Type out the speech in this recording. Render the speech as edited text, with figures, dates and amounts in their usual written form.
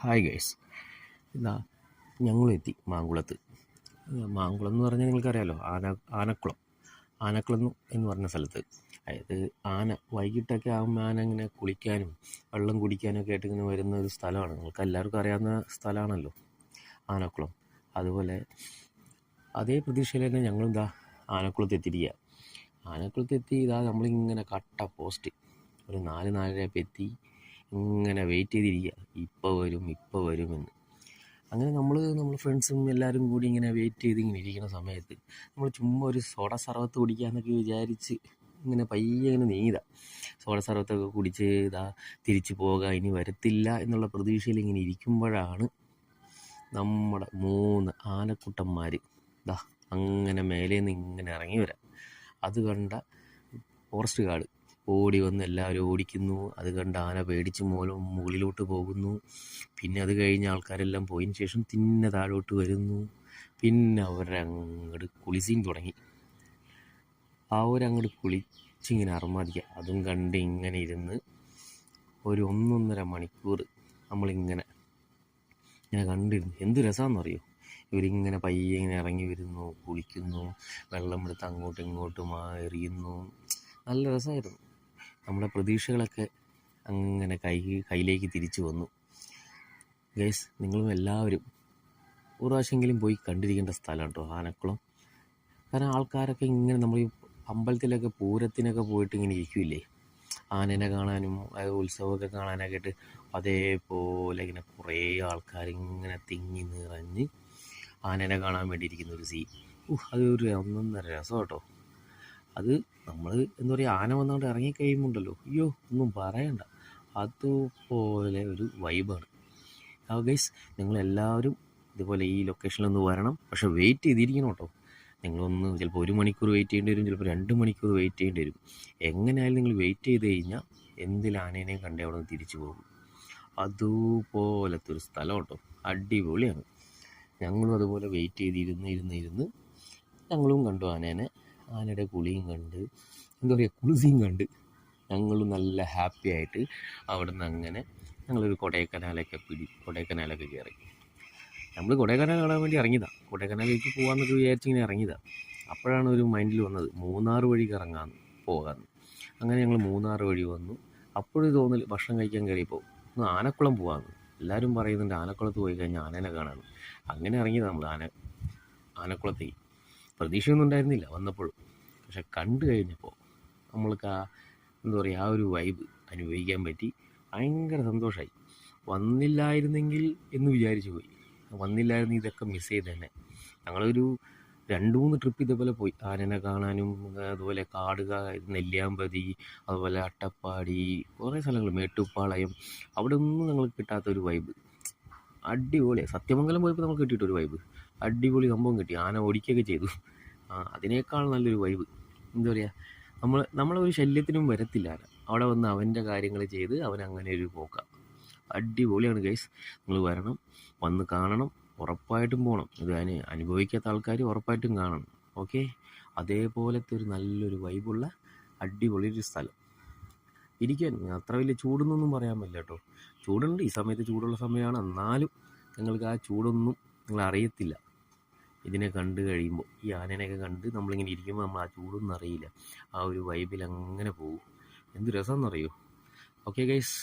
Hi guys, ഇതാ ഞങ്ങളെത്തി മാങ്കുളത്ത്. മാങ്കുളം എന്ന് പറഞ്ഞാൽ നിങ്ങൾക്കറിയാലോ, ആനക്കുളം. ആനക്കുളം എന്ന് പറഞ്ഞ സ്ഥലത്ത്, അതായത് ആന വൈകിട്ടൊക്കെ ആകുമ്പോൾ ആന ഇങ്ങനെ കുളിക്കാനും വെള്ളം കുടിക്കാനും ഒക്കെ ആയിട്ട് ഇങ്ങനെ വരുന്ന ഒരു സ്ഥലമാണ്. നിങ്ങൾക്ക് എല്ലാവർക്കും അറിയാവുന്ന സ്ഥലമാണല്ലോ ആനക്കുളം. അതുപോലെ അതേ പ്രതീക്ഷയിൽ തന്നെ ഞങ്ങളും ഇതാ ആനക്കുളത്ത് എത്തിയിരിക്കുക. ആനക്കുളത്തെത്തി ഇതാ നമ്മളിങ്ങനെ കട്ട പോസ്റ്റ് ഒരു 4-4:30 എത്തി ഇങ്ങനെ വെയിറ്റ് ചെയ്തിരിക്കുക, ഇപ്പോൾ വരുമെന്ന്. അങ്ങനെ നമ്മൾ ഫ്രണ്ട്സും എല്ലാവരും കൂടി ഇങ്ങനെ വെയിറ്റ് ചെയ്ത് ഇങ്ങനെ ഇരിക്കുന്ന സമയത്ത് നമ്മൾ ചുമ്മാ ഒരു സോഡ സർവത്ത് കുടിക്കാമെന്നൊക്കെ വിചാരിച്ച് ഇങ്ങനെ പയ്യെ ഇങ്ങനെ നീങ്ങുക. സോഡ സർവത്തൊക്കെ കുടിച്ച് ഇതാ തിരിച്ചു പോകാം, ഇനി വരത്തില്ല എന്നുള്ള പ്രതീക്ഷയിൽ ഇങ്ങനെ ഇരിക്കുമ്പോഴാണ് നമ്മുടെ 3 ആനക്കുട്ടന്മാർ ഇതാ അങ്ങനെ മേലെ നിന്ന് ഇങ്ങനെ ഇറങ്ങി വരാം. അത് കണ്ട ഫോറസ്റ്റ് ഗാർഡ് ഓടി വന്ന് എല്ലാവരും ഓടിക്കുന്നു. അത് കണ്ട് ആന പേടിച്ച് മുകളിലോട്ട് പോകുന്നു. പിന്നെ അത് കഴിഞ്ഞ ആൾക്കാരെല്ലാം പോയതിന് ശേഷം തിന്നെ താഴോട്ട് വരുന്നു. പിന്നെ അവരങ്ങോട്ട് കുളിസീൻ തുടങ്ങി. അവരങ്ങോട്ട് കുളിച്ചിങ്ങനെ അർമാദിക്കുക. അതും കണ്ട് ഇങ്ങനെ ഇരുന്ന് ഒരു 1-1.5 മണിക്കൂർ നമ്മളിങ്ങനെ കണ്ടിരുന്നു. എന്ത് രസമാണെന്നറിയോ, ഇവരിങ്ങനെ പയ്യെ ഇങ്ങനെ ഇറങ്ങി വരുന്നു, കുളിക്കുന്നു, വെള്ളം എടുത്ത് അങ്ങോട്ടും ഇങ്ങോട്ടും എറിയുന്നു. നല്ല രസമായിരുന്നു. നമ്മുടെ പ്രതീക്ഷകളൊക്കെ അങ്ങനെ കയ്യിലേക്ക് തിരിച്ചു വന്നു. ഗൈസ്, നിങ്ങളും എല്ലാവരും ഒരു പ്രാവശ്യമെങ്കിലും പോയി കണ്ടിരിക്കേണ്ട സ്ഥലമാണ് കേട്ടോ ആനക്കുളം. കാരണം ആൾക്കാരൊക്കെ ഇങ്ങനെ നമ്മൾ ഈ അമ്പലത്തിലൊക്കെ പൂരത്തിനൊക്കെ പോയിട്ട് ഇങ്ങനെ ഇരിക്കില്ലേ, ആനേനെ കാണാനും ഉത്സവമൊക്കെ കാണാനൊക്കെ ആയിട്ട്, അതേപോലെ ഇങ്ങനെ കുറേ ആൾക്കാരിങ്ങനെ തിങ്ങി നിറഞ്ഞ് ആനേനെ കാണാൻ വേണ്ടി ഇരിക്കുന്ന ഒരു സീൻ. അതൊരു 1-1.5 രസം കേട്ടോ. അത് നമ്മൾ എന്താ പറയുക, ആന വന്നുകൊണ്ട് ഇറങ്ങിക്കഴിയുമ്പോണ്ടല്ലോ, അയ്യോ ഒന്നും പറയണ്ട, അതുപോലെ ഒരു വൈബാണ്. ഗൈസ്, നിങ്ങളെല്ലാവരും ഇതുപോലെ ഈ ലൊക്കേഷനിലൊന്ന് വരണം. പക്ഷേ വെയിറ്റ് ചെയ്തിരിക്കണം കേട്ടോ. നിങ്ങളൊന്ന് ചിലപ്പോൾ 1 മണിക്കൂർ വെയിറ്റ് ചെയ്യേണ്ടി വരും, ചിലപ്പോൾ 2 മണിക്കൂർ വെയിറ്റ് ചെയ്യേണ്ടി വരും. എങ്ങനെയായാലും നിങ്ങൾ വെയിറ്റ് ചെയ്ത് കഴിഞ്ഞാൽ എന്തിലും ആനേനെയും കണ്ടേ അവിടെ നിന്ന് തിരിച്ചു പോകും. അതുപോലത്തെ ഒരു സ്ഥലം കേട്ടോ, അടിപൊളിയാണ്. ഞങ്ങളും അതുപോലെ വെയിറ്റ് ചെയ്തിരുന്ന് ഞങ്ങളും കണ്ടു ആനയുടെ കുളിയും കണ്ട്, എന്താ പറയുക, കുളിസിയും കണ്ട് ഞങ്ങളും നല്ല ഹാപ്പി ആയിട്ട് അവിടെ നിന്ന് അങ്ങനെ ഞങ്ങളൊരു കൊടൈക്കനാലൊക്കെ കയറി. നമ്മൾ കൊടൈക്കനാൽ കാണാൻ വേണ്ടി ഇറങ്ങിയതാണ്, കൊടൈക്കനാലിലേക്ക് പോകാമെന്നൊക്കെ വിചാരിച്ചിങ്ങനെ ഇറങ്ങിയതാണ്. അപ്പോഴാണ് ഒരു മൈൻഡിൽ വന്നത് മൂന്നാർ വഴി പോകാമെന്ന്. അങ്ങനെ ഞങ്ങൾ മൂന്നാർ വഴി വന്നു. അപ്പോഴും തോന്നൽ ഭക്ഷണം കഴിക്കാൻ കയറിയപ്പോൾ ഒന്ന് ആനക്കുളം പോകാമെന്ന്. എല്ലാവരും പറയുന്നുണ്ട് ആനക്കുളത്ത് പോയി കഴിഞ്ഞാൽ ആനേനെ കാണാമെന്ന്. അങ്ങനെ ഇറങ്ങിയതാണ് നമ്മൾ ആനക്കുളത്തേക്ക്. പ്രതീക്ഷയൊന്നും ഉണ്ടായിരുന്നില്ല വന്നപ്പോഴും. പക്ഷെ കണ്ടു കഴിഞ്ഞപ്പോൾ നമ്മൾക്ക് എന്താ പറയുക, ആ ഒരു വൈബ് അനുഭവിക്കാൻ പറ്റി. ഭയങ്കര സന്തോഷമായി. വന്നില്ലായിരുന്നെങ്കിൽ എന്ന് വിചാരിച്ചു പോയി. വന്നില്ലായിരുന്നെങ്കിൽ ഇതൊക്കെ മിസ് ചെയ്ത് തന്നെ. ഞങ്ങളൊരു 2-3 ട്രിപ്പ് ഇതേപോലെ പോയി ആനേനെ കാണാനും. അതുപോലെ നെല്ലിയാമ്പതി, അതുപോലെ അട്ടപ്പാടി, കുറേ സ്ഥലങ്ങൾ, മേട്ടുപ്പാളയം, അവിടെ ഒന്നും ഞങ്ങൾക്ക് കിട്ടാത്തൊരു വൈബ്. അടിപൊളിയാണ്. സത്യമംഗലം പോയപ്പോൾ നമുക്ക് കിട്ടിയിട്ടൊരു വൈബ്, അടിപൊളി സംഭവം കിട്ടി. ആന ഓടിക്കുകയൊക്കെ ചെയ്തു. അതിനേക്കാൾ നല്ലൊരു വൈബ്. എന്താ പറയുക, നമ്മളൊരു ശല്യത്തിനും വരത്തില്ല ആന. അവിടെ വന്ന് അവൻ്റെ കാര്യങ്ങൾ ചെയ്ത് അവൻ അങ്ങനെ ഒരു പോക്കാം. അടിപൊളിയാണ് ഗൈസ്. നിങ്ങൾ വരണം, വന്ന് കാണണം, ഉറപ്പായിട്ടും പോകണം. ഇത് അനുഭവിക്കാത്ത ആൾക്കാർ ഉറപ്പായിട്ടും കാണണം. ഓക്കെ, അതേപോലത്തെ ഒരു നല്ലൊരു വൈബുള്ള അടിപൊളി ഒരു സ്ഥലം. ഇരിക്കാൻ അത്ര വലിയ ചൂടൊന്നും പറയാൻ പറ്റില്ല കേട്ടോ. ചൂടുണ്ട്, ഈ സമയത്ത് ചൂടുള്ള സമയമാണ്. എന്നാലും നിങ്ങൾക്ക് ആ ചൂടൊന്നും നിങ്ങൾ അറിയത്തില്ല ഇതിനെ കണ്ടു കഴിയുമ്പോൾ. ഈ ആനേനെയൊക്കെ കണ്ട് നമ്മളിങ്ങനെ ഇരിക്കുമ്പോൾ നമ്മൾ ആ ചൂടൊന്നും അറിയില്ല. ആ ഒരു വൈബിൽ അങ്ങനെ പോകും. എന്ത് രസമെന്നറിയോ. Okay guys.